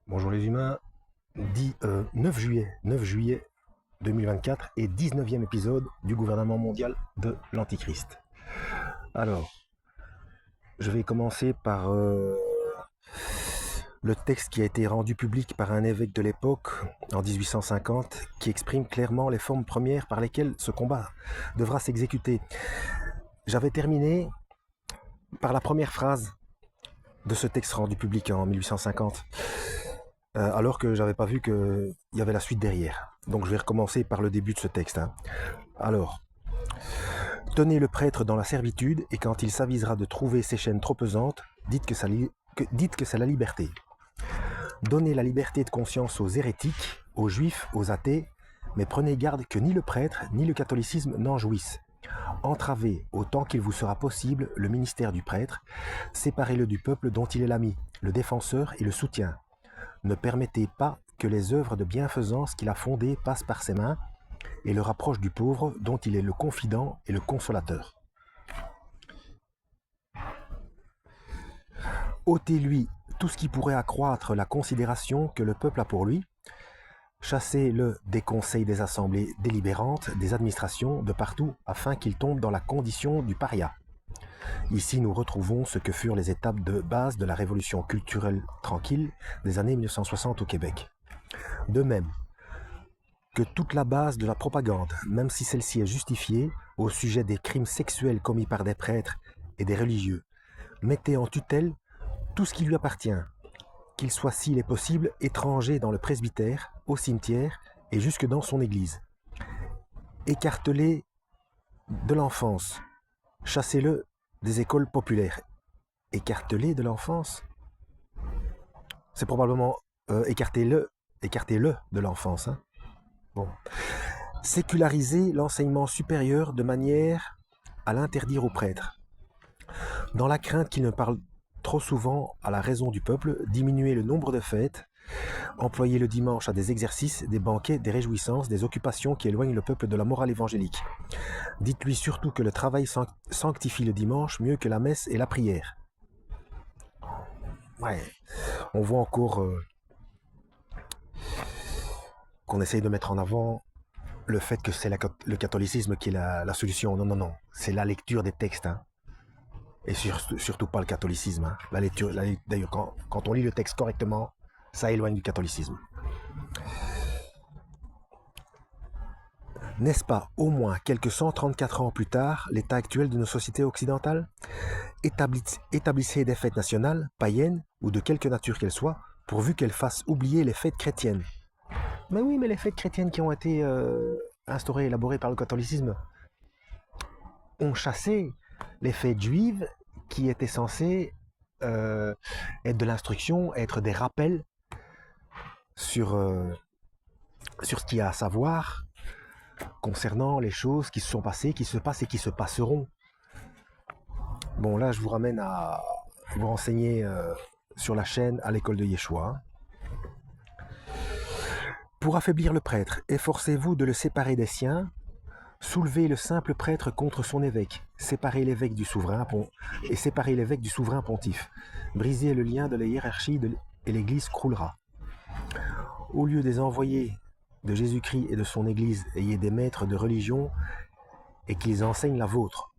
Bonjour les humains, 9 juillet 2024 et 19e épisode du gouvernement mondial de l'Antichrist. Alors, je vais commencer par le texte qui a été rendu public par un évêque de l'époque en 1850 qui exprime clairement les formes premières par lesquelles ce combat devra s'exécuter. J'avais terminé par la première phrase de ce texte rendu public en 1850. Alors que j'avais pas vu qu'il y avait la suite derrière. Donc je vais recommencer par le début de ce texte. Alors, tenez le prêtre dans la servitude, et quand il s'avisera de trouver ses chaînes trop pesantes, dites que c'est la liberté. Donnez la liberté de conscience aux hérétiques, aux juifs, aux athées, mais prenez garde que ni le prêtre ni le catholicisme n'en jouissent. Entravez, autant qu'il vous sera possible, le ministère du prêtre, séparez-le du peuple dont il est l'ami, le défenseur et le soutien. Ne permettez pas que les œuvres de bienfaisance qu'il a fondées passent par ses mains et le rapprochent du pauvre dont il est le confident et le consolateur. Ôtez-lui tout ce qui pourrait accroître la considération que le peuple a pour lui. Chassez-le des conseils des assemblées délibérantes, des administrations, de partout, afin qu'il tombe dans la condition du paria. Ici, nous retrouvons ce que furent les étapes de base de la révolution culturelle tranquille des années 1960 au Québec. De même que toute la base de la propagande, même si celle-ci est justifiée, au sujet des crimes sexuels commis par des prêtres et des religieux, mettez en tutelle tout ce qui lui appartient, qu'il soit, s'il est possible, étranger dans le presbytère, au cimetière et jusque dans son église. Écartez-le de l'enfance, chassez-le des écoles populaires. Écartez-le de l'enfance. C'est probablement écartez-le de l'enfance. Bon. Séculariser l'enseignement supérieur de manière à l'interdire aux prêtres. Dans la crainte qu'il ne parle trop souvent à la raison du peuple, diminuer le nombre de fêtes, employer le dimanche à des exercices, des banquets, des réjouissances, des occupations qui éloignent le peuple de la morale évangélique. Dites-lui surtout que le travail sanctifie le dimanche mieux que la messe et la prière. Ouais, on voit encore qu'on essaye de mettre en avant le fait que c'est le catholicisme qui est la solution. Non, non, non. C'est la lecture des textes. Et surtout pas le catholicisme. D'ailleurs, quand on lit le texte correctement, ça éloigne du catholicisme. N'est-ce pas au moins quelques 134 ans plus tard l'état actuel de nos sociétés occidentales? Établissez des fêtes nationales, païennes ou de quelque nature qu'elles soient, pourvu qu'elles fassent oublier les fêtes chrétiennes. Mais oui, mais les fêtes chrétiennes qui ont été instaurées, élaborées par le catholicisme, ont chassé les fêtes juives qui étaient censées être de l'instruction, être des rappels sur ce qu'il y a à savoir concernant les choses qui se sont passées, qui se passent et qui se passeront. Bon, là, je vous ramène à vous renseigner sur la chaîne à l'école de Yeshua. Pour affaiblir le prêtre, efforcez-vous de le séparer des siens. Soulevez le simple prêtre contre son évêque. Séparez l'évêque du souverain pontife. Brisez le lien de la hiérarchie et l'Église croulera. Au lieu des envoyés de Jésus-Christ et de son Église, ayez des maîtres de religion et qu'ils enseignent la vôtre.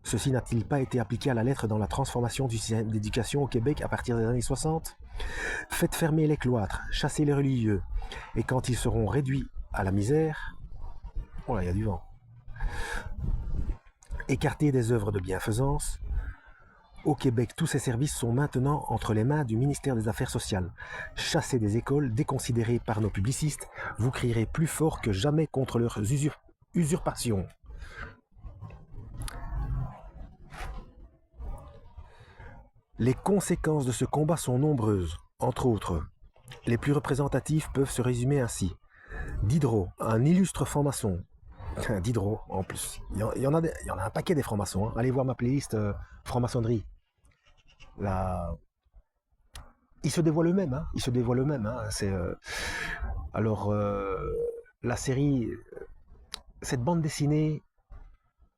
Ceci n'a-t-il pas été appliqué à la lettre dans la transformation du système d'éducation au Québec à partir des années 60? Faites fermer les cloîtres, chassez les religieux, et quand ils seront réduits à la misère, oh là, il y a du vent. Écartez des œuvres de bienfaisance. Au Québec, tous ces services sont maintenant entre les mains du ministère des Affaires sociales. Chassez des écoles déconsidérées par nos publicistes, vous crierez plus fort que jamais contre leurs usurpations. Les conséquences de ce combat sont nombreuses. Entre autres, les plus représentatives peuvent se résumer ainsi. Diderot, un illustre franc-maçon. Diderot, en plus. Il y en a un paquet des francs-maçons. Allez voir ma playlist franc-maçonnerie. Là, ils se dévoilent eux-mêmes. Ils se dévoilent eux-mêmes. C'est, alors, la série, cette bande dessinée,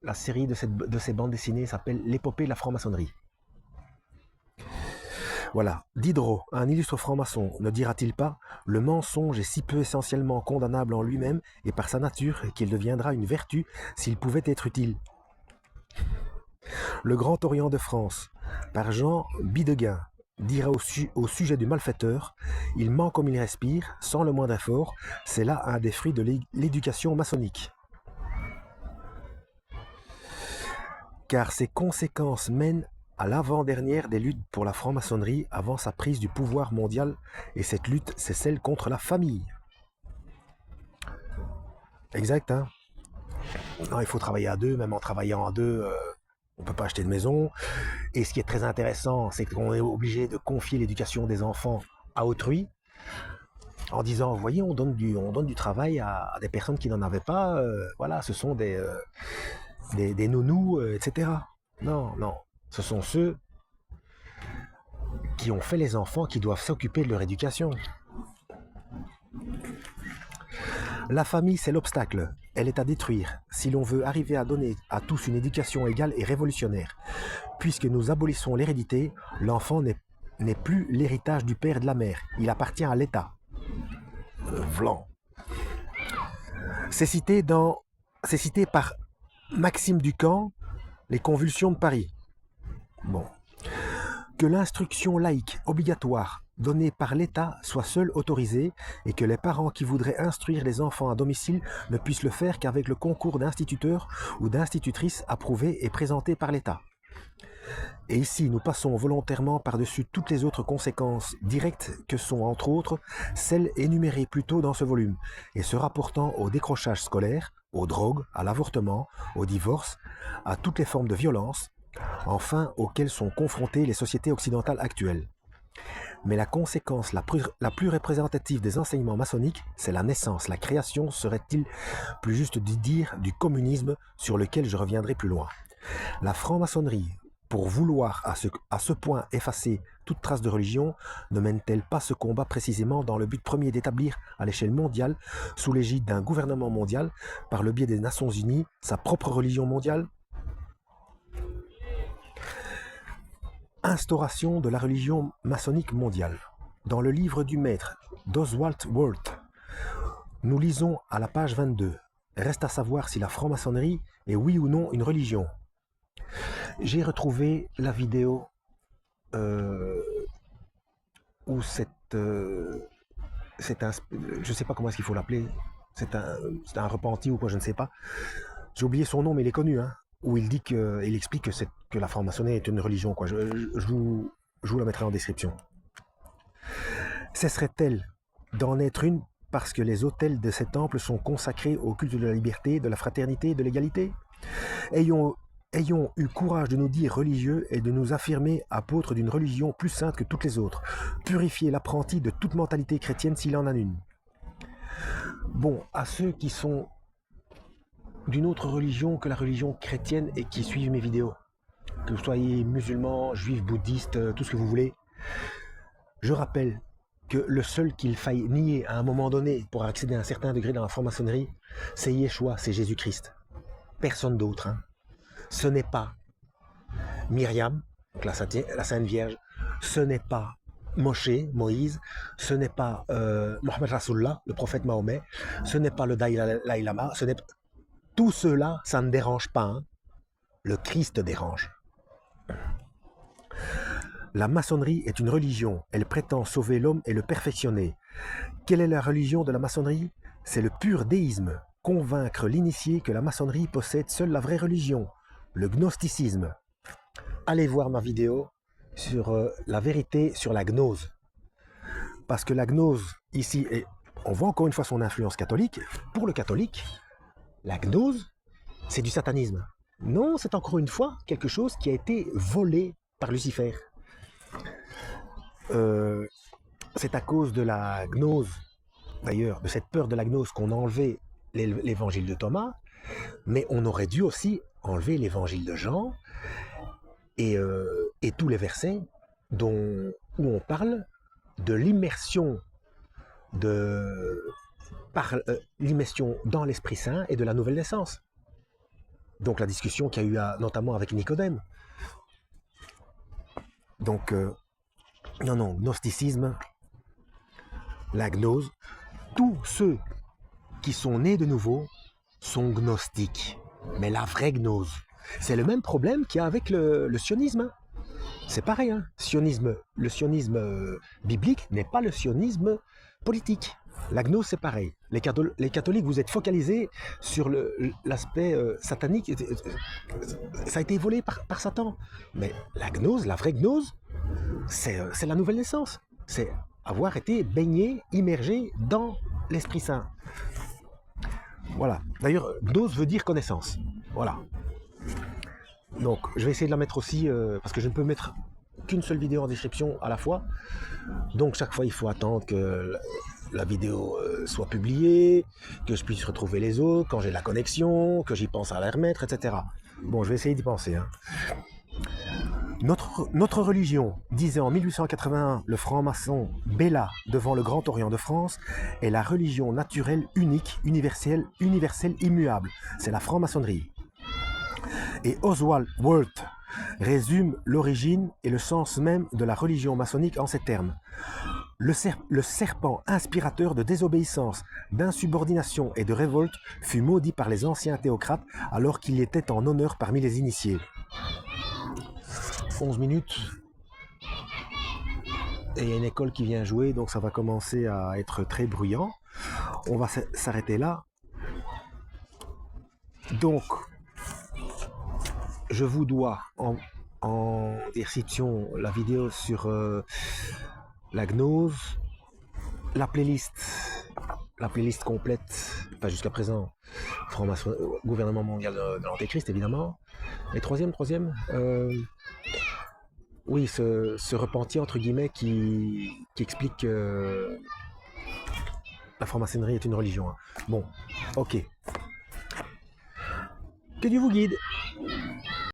la série de ces bandes dessinées s'appelle L'épopée de la franc-maçonnerie. Voilà, Diderot, un illustre franc-maçon, ne dira-t-il pas: le mensonge est si peu essentiellement condamnable en lui-même et par sa nature qu'il deviendra une vertu s'il pouvait être utile. Le Grand Orient de France, par Jean Bidegain, dira au sujet du malfaiteur: il ment comme il respire, sans le moindre effort, c'est là un des fruits de l'éducation maçonnique. Car ses conséquences mènent à l'avant-dernière des luttes pour la franc-maçonnerie avant sa prise du pouvoir mondial, et cette lutte, c'est celle contre la famille. Exact, hein? Non, il faut travailler à deux, même en travaillant à deux, on ne peut pas acheter de maison. Et ce qui est très intéressant, c'est qu'on est obligé de confier l'éducation des enfants à autrui, en disant, vous voyez, on donne du travail à des personnes qui n'en avaient pas, voilà, ce sont des nounous, etc. Non, non, ce sont ceux qui ont fait les enfants qui doivent s'occuper de leur éducation. La famille, c'est l'obstacle, elle est à détruire, si l'on veut arriver à donner à tous une éducation égale et révolutionnaire. Puisque nous abolissons l'hérédité, l'enfant n'est plus l'héritage du père et de la mère, il appartient à l'État. Vlan. C'est cité par Maxime Ducamp, Les Convulsions de Paris. Bon. Que l'instruction laïque obligatoire donnée par l'État soit seule autorisée et que les parents qui voudraient instruire les enfants à domicile ne puissent le faire qu'avec le concours d'instituteurs ou d'institutrices approuvés et présentés par l'État. Et ici, nous passons volontairement par-dessus toutes les autres conséquences directes que sont, entre autres, celles énumérées plus tôt dans ce volume, et se rapportant au décrochage scolaire, aux drogues, à l'avortement, au divorce, à toutes les formes de violence, enfin auxquelles sont confrontées les sociétés occidentales actuelles. Mais la conséquence la plus représentative des enseignements maçonniques, c'est la naissance, la création, serait-il plus juste de dire, du communisme, sur lequel je reviendrai plus loin. La franc-maçonnerie, pour vouloir à ce point effacer toute trace de religion, ne mène-t-elle pas ce combat précisément dans le but premier d'établir à l'échelle mondiale, sous l'égide d'un gouvernement mondial, par le biais des Nations Unies, sa propre religion mondiale? Instauration de la religion maçonnique mondiale. Dans le livre du maître d'Oswald Worth, nous lisons à la page 22. Reste à savoir si la franc-maçonnerie est oui ou non une religion. J'ai retrouvé la vidéo où je ne sais pas comment est-ce qu'il faut l'appeler, c'est un repenti ou quoi, je ne sais pas. J'ai oublié son nom, mais il est connu, hein, où il explique que la franc-maçonnerie est une religion, quoi. Je vous la mettrai en description. Cesserait-elle d'en être une parce que les autels de ces temples sont consacrés au culte de la liberté, de la fraternité et de l'égalité? Ayons eu courage de nous dire religieux et de nous affirmer apôtres d'une religion plus sainte que toutes les autres. Purifier l'apprenti de toute mentalité chrétienne s'il en a une. Bon, à ceux qui sont d'une autre religion que la religion chrétienne et qui suivent mes vidéos, que vous soyez musulmans, juifs, bouddhistes, tout ce que vous voulez, je rappelle que le seul qu'il faille nier à un moment donné pour accéder à un certain degré dans la franc-maçonnerie, c'est Yeshua, c'est Jésus-Christ. Personne d'autre, hein. Ce n'est pas Myriam, donc la Sainte Vierge, ce n'est pas Moïse, ce n'est pas Mohammed Rasulullah, le prophète Mahomet, ce n'est pas le Dalai Lama, tout cela, ça ne dérange pas, hein. Le Christ dérange. La maçonnerie est une religion, elle prétend sauver l'homme et le perfectionner. Quelle est la religion de la maçonnerie? C'est le pur déisme, convaincre l'initié que la maçonnerie possède seule la vraie religion, le gnosticisme. Allez voir ma vidéo sur la vérité sur la gnose. Parce que la gnose, ici, on voit encore une fois son influence catholique. Pour le catholique, la gnose, c'est du satanisme. Non, c'est encore une fois quelque chose qui a été volé par Lucifer. C'est à cause de la gnose, d'ailleurs, de cette peur de la gnose qu'on a enlevé l'évangile de Thomas, mais on aurait dû aussi enlever l'évangile de Jean et tous les versets où on parle de l'immersion l'immersion dans l'Esprit Saint et de la nouvelle naissance. Donc la discussion qu'il y a eu notamment avec Nicodème. Donc Non, non, gnosticisme, la gnose. Tous ceux qui sont nés de nouveau sont gnostiques. Mais la vraie gnose. C'est le même problème qu'il y a avec le sionisme. C'est pareil, hein. Le sionisme biblique n'est pas le sionisme politique. La gnose, c'est pareil. Les catholiques, vous êtes focalisés sur l'aspect satanique. Ça a été volé par Satan. Mais la gnose, la vraie gnose, c'est la nouvelle naissance. C'est avoir été baigné, immergé dans l'Esprit Saint. Voilà. D'ailleurs, gnose veut dire connaissance. Voilà. Donc, je vais essayer de la mettre aussi, parce que je ne peux mettre qu'une seule vidéo en description à la fois. Donc, chaque fois, il faut attendre que la vidéo soit publiée, que je puisse retrouver les autres, quand j'ai la connexion, que j'y pense à la remettre, etc. Bon, je vais essayer d'y penser. Hein. Notre religion, disait en 1881 le franc-maçon Bella devant le Grand Orient de France, est la religion naturelle unique, universelle, immuable. C'est la franc-maçonnerie. Et Oswald Wirth résume l'origine et le sens même de la religion maçonnique en ces termes. Le serpent inspirateur de désobéissance, d'insubordination et de révolte fut maudit par les anciens théocrates alors qu'il était en honneur parmi les initiés. 11 minutes. Et il y a une école qui vient jouer, donc ça va commencer à être très bruyant. On va s'arrêter là. Donc, je vous dois en description la vidéo sur la gnose, la playlist complète, enfin jusqu'à présent, franc-maçon, gouvernement mondial de l'Antéchrist évidemment. Et troisième, oui, ce repentir entre guillemets qui explique que la franc-maçonnerie est une religion. Bon, ok. Que Dieu vous guide.